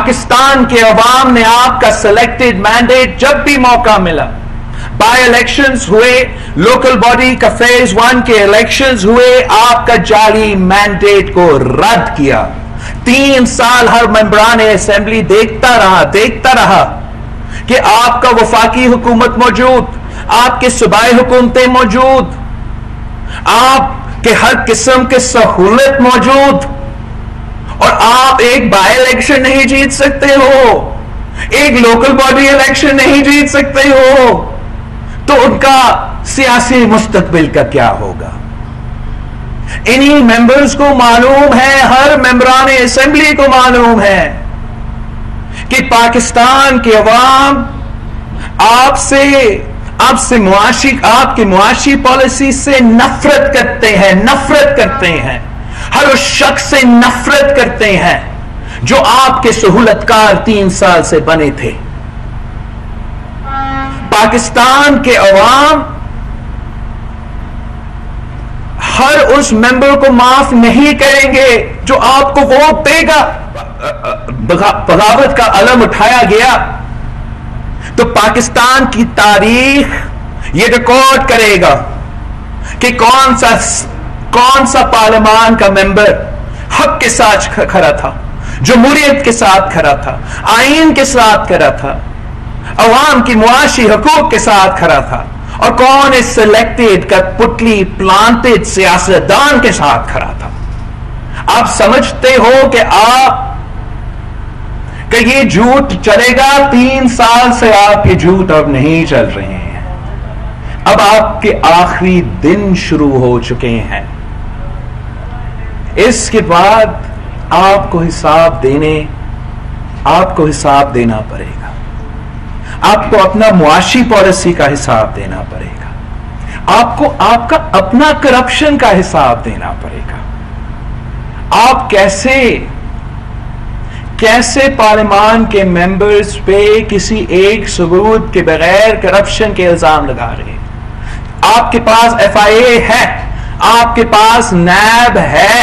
پاکستان کے عوام نے آپ کا سلیکٹڈ مینڈیٹ جب بھی موقع ملا، بائی الیکشنز ہوئے، لوکل باڈی کا فیز 1 کے الیکشنز ہوئے، آپ کا جعلی مینڈیٹ کو رد کیا۔ 3 سال ہر ممبران اسمبلی دیکھتا رہا کہ آپ کا وفاقی حکومت موجود، آپ کے صوبائی حکومتیں موجود، آپ کے ہر قسم کے سہولت موجود، اور آپ ایک بائی الیکشن نہیں جیت سکتے ہو، ایک لوکل باڈی الیکشن نہیں جیت سکتے ہو، تو ان کا سیاسی مستقبل کا کیا ہوگا؟ انہی ممبرز کو معلوم ہے، ہر ممبران اسمبلی کو معلوم ہے کہ پاکستان کے عوام آپ کی معاشی پالیسی سے نفرت کرتے ہیں، ہر اس شخص سے نفرت کرتے ہیں جو آپ کے سہولت کار 3 سال سے بنے تھے۔ پاکستان کے عوام ہر اس ممبر کو معاف نہیں کریں گے جو آپ کو ووٹ دے گا۔ بغاوت کا علم اٹھایا گیا تو پاکستان کی تاریخ یہ ریکارڈ کرے گا کہ کون سا پارلیمان کا ممبر حق کے ساتھ کھڑا تھا، جمہوریت کے ساتھ کھڑا تھا، آئین کے ساتھ کھڑا تھا، عوام کی معاشی حقوق کے ساتھ کھڑا تھا، اور کون اس سلیکٹڈ کٹپتلی پلانٹڈ سیاستدان کے ساتھ کھڑا تھا۔ آپ سمجھتے ہو کہ یہ جھوٹ چلے گا؟ 3 سال سے آپ یہ جھوٹ اب نہیں چل رہے ہیں، اب آپ کے آخری دن شروع ہو چکے ہیں۔ اس کے بعد آپ کو حساب دینا پڑے گا، آپ کو اپنا معاشی پالیسی کا حساب دینا پڑے گا، آپ کو آپ کا اپنا کرپشن کا حساب دینا پڑے گا۔ آپ کیسے پارلیمان کے ممبرز پہ کسی ایک ثبوت کے بغیر کرپشن کے الزام لگا رہے ہیں؟ آپ کے پاس FIA ہے، آپ کے پاس نیب ہے،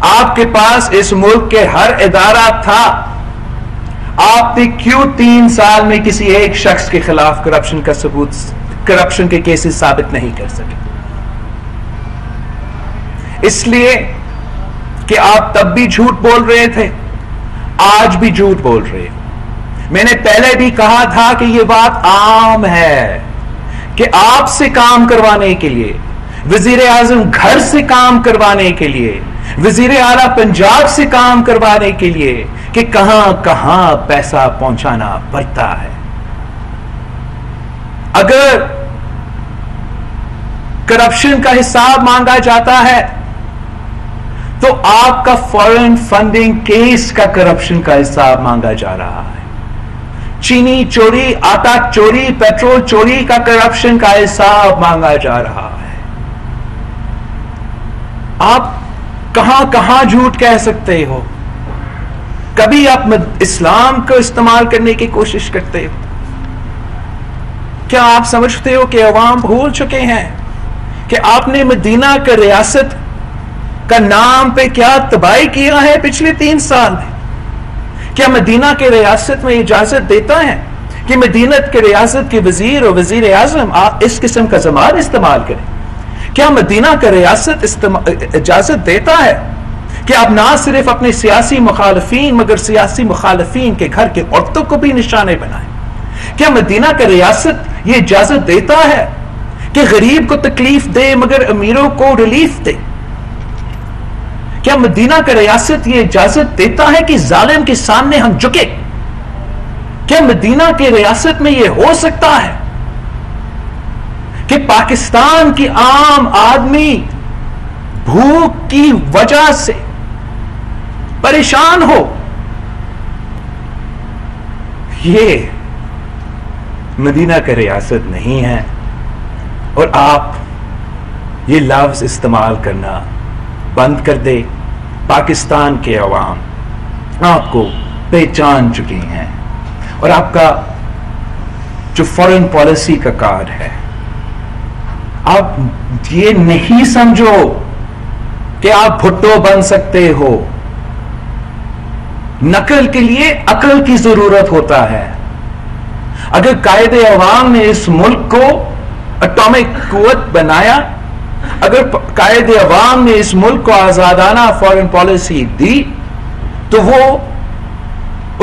آپ کے پاس اس ملک کے ہر ادارہ تھا، آپ نے کیوں 3 سال میں کسی ایک شخص کے خلاف کرپشن کے کیسز ثابت نہیں کر سکے؟ اس لیے کہ آپ تب بھی جھوٹ بول رہے تھے، آج بھی جھوٹ بول رہے ہیں۔ میں نے پہلے بھی کہا تھا کہ یہ بات عام ہے کہ آپ سے کام کروانے کے لیے، وزیر اعظم گھر سے کام کروانے کے لیے، وزیر اعلیٰ پنجاب سے کام کروانے کے لیے کہ کہاں پیسہ پہنچانا پڑتا ہے۔ اگر کرپشن کا حساب مانگا جاتا ہے تو آپ کا فارن فنڈنگ کیس کا کرپشن کا حساب مانگا جا رہا ہے، چینی چوری، آٹا چوری، پیٹرول چوری کا کرپشن کا حساب مانگا جا رہا ہے۔ آپ کہاں جھوٹ کہہ سکتے ہو؟ کبھی آپ اسلام کو استعمال کرنے کی کوشش کرتے ہو؟ کیا آپ سمجھتے ہو کہ عوام بھول چکے ہیں کہ آپ نے مدینہ کا ریاست کا نام پہ کیا تباہی کیا ہے پچھلے 3 سال میں؟ کیا مدینہ کے ریاست میں اجازت دیتا ہے کہ مدینہ کے ریاست کے وزیر اور وزیر اعظم اس قسم کا زبان استعمال کریں؟ کیا مدینہ کا ریاست اجازت دیتا ہے کہ آپ نہ صرف اپنے سیاسی مخالفین مگر سیاسی مخالفین کے گھر کے عورتوں کو بھی نشانے بنائیں؟ کیا مدینہ کا ریاست یہ اجازت دیتا ہے کہ غریب کو تکلیف دے مگر امیروں کو ریلیف دے؟ کیا مدینہ کا ریاست یہ اجازت دیتا ہے کہ ظالم کے سامنے ہم جھکے؟ کیا مدینہ کے ریاست میں یہ ہو سکتا ہے کہ پاکستان کی عام آدمی بھوک کی وجہ سے پریشان ہو؟ یہ مدینہ کا ریاست نہیں ہے، اور آپ یہ لفظ استعمال کرنا بند کر دے۔ پاکستان کے عوام آپ کو پہچان چکی ہیں، اور آپ کا جو فارن پالیسی کا کارڈ ہے، آپ یہ نہیں سمجھو کہ آپ بھٹو بن سکتے ہو، نقل کے لیے عقل کی ضرورت ہوتا ہے. اگر قائد عوام نے اس ملک کو اٹامک قوت بنایا، اگر قائد عوام نے اس ملک کو آزادانہ فارن پالیسی دی، تو وہ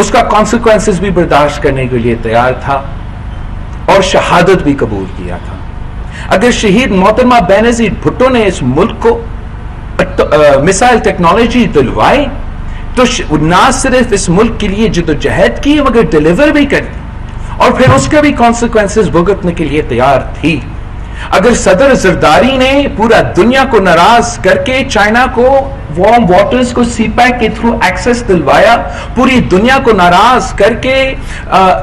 اس کا کانسیکوینسز بھی برداشت کرنے کے لیے تیار تھا اور شہادت بھی قبول کیا تھا. اگر شہید محترمہ بینظیر بھٹو نے اس ملک کو میسائل ٹیکنالوجی دلوائی تو نہ صرف اس ملک کے لیے جدوجہد کی مگر ڈیلیور بھی کر دی اور پھر اس کا بھی کانسیکوینسز بھگتنے کے لیے تیار تھی. اگر صدر زرداری نے پورا دنیا کو ناراض کر کے چائنا کو وارم واٹرز کو سی پیک کے تھرو ایکسس دلوایا، پوری دنیا کو ناراض کر کے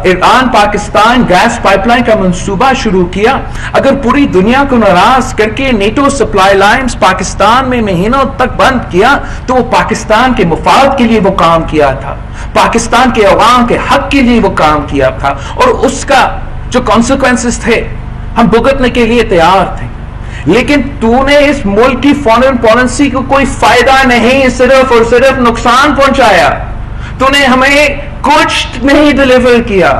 Iran Pakistan gas pipeline کا منصوبہ شروع کیا، اگر پوری دنیا کو ناراض کر کے نیٹو سپلائی لائنز پاکستان میں مہینوں تک بند کیا، تو وہ پاکستان کے مفاد کے لیے وہ کام کیا تھا، پاکستان کے عوام کے حق کے لیے وہ کام کیا تھا، اور اس کا جو کانسیکوینسز تھے ہم بھگتنے کے لیے تیار تھے. لیکن تو نے اس ملک کی فارن پالیسی کو کوئی فائدہ نہیں، صرف اور صرف نقصان پہنچایا. تو نے ہمیں کچھ نہیں ڈیلیور کیا.